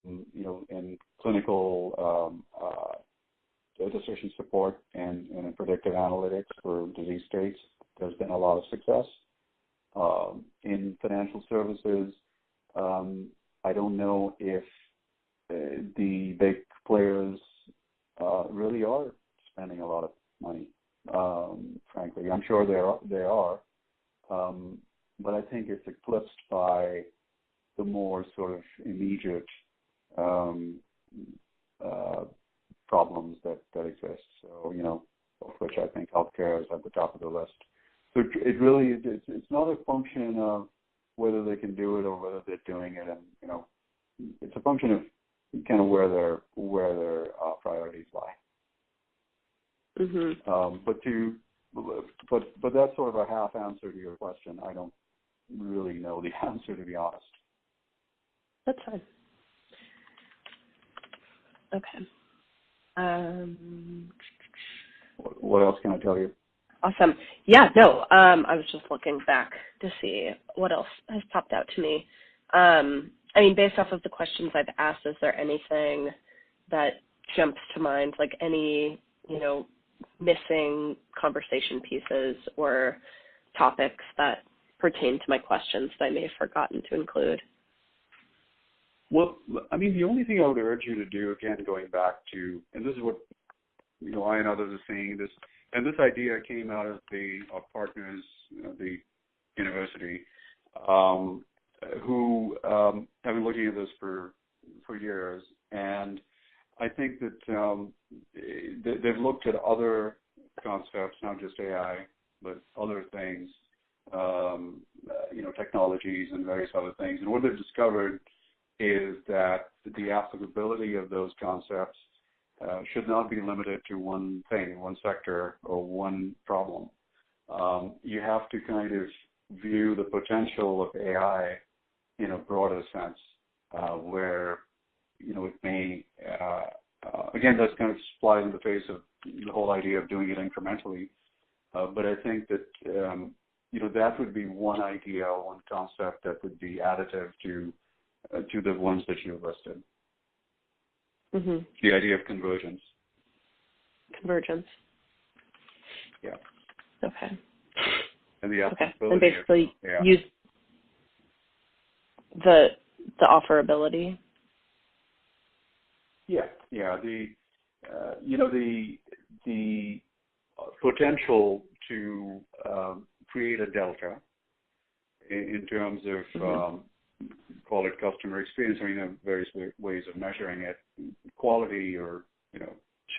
in clinical decision support and in predictive analytics for disease states. There's been a lot of success. In financial services, I don't know if the big players really are spending a lot of money. Frankly, I'm sure they are, but I think it's eclipsed by the more sort of immediate problems that exist. So, of which I think healthcare is at the top of the list. So it really, it's not a function of whether they can do it or whether they're doing it, and it's a function of kind of where their priorities lie. Mm-hmm. But that's sort of a half answer to your question. I don't really know the answer, to be honest. That's fine. Okay. What else can I tell you? Awesome. Yeah, no, I was just looking back to see what else has popped out to me. I mean, based off of the questions I've asked, is there anything that jumps to mind, like any, missing conversation pieces or topics that pertain to my questions that I may have forgotten to include? Well, I mean, the only thing I would urge you to do, again, going back to, and this is what, I and others are saying this, and this idea came out of our partners, the university, who have been looking at this for years, and I think that they've looked at other concepts, not just AI, but other things, technologies and various other things. And what they've discovered is that the applicability of those concepts should not be limited to one thing, one sector, or one problem. You have to kind of view the potential of AI in a broader sense, where it may, again, that's kind of flies in the face of the whole idea of doing it incrementally. But I think that, that would be one idea, one concept that would be additive to the ones that you listed. Mm-hmm. The idea of convergence. Convergence. Yeah. Okay. And the and basically use the offerability. Yeah. The potential to create a delta in terms of call it customer experience. I mean, there are various ways of measuring it, quality or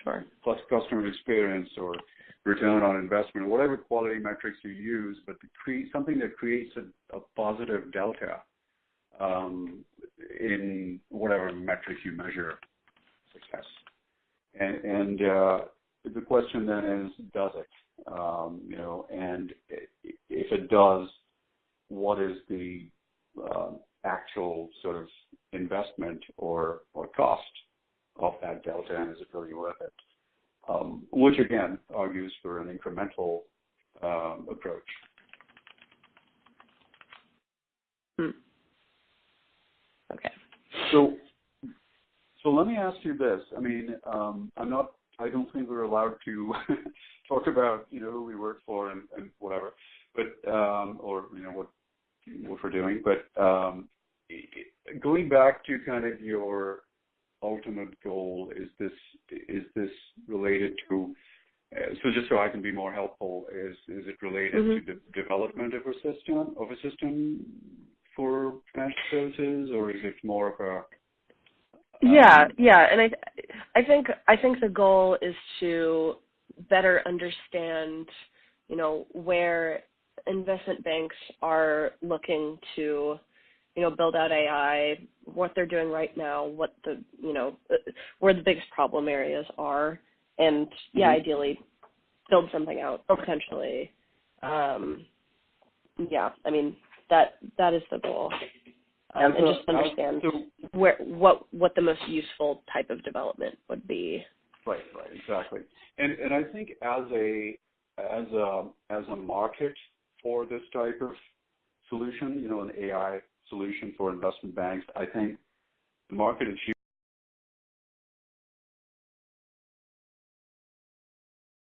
Sure. plus customer experience or return on investment, whatever quality metrics you use, but to create something that creates a positive delta in whatever metric you measure success. And the question then is, does it? And if it does, what is the actual sort of investment or cost of that delta, and is it really worth it? Which again argues for an incremental approach. Okay. So let me ask you this. I mean, I don't think we're allowed to talk about who we work for and whatever, but or what we're doing. But going back to kind of your ultimate goal, is this related to? So just so I can be more helpful, is it related to the development of a system for financial services, or is it more of a yeah, and I think the goal is to better understand, where investment banks are looking to, build out AI, what they're doing right now, what the, where the biggest problem areas are, and ideally build something out potentially. Yeah, I mean that is the goal. And just understand what the most useful type of development would be. Right, exactly. And I think as a market for this type of solution, an AI solution for investment banks, I think the market is huge.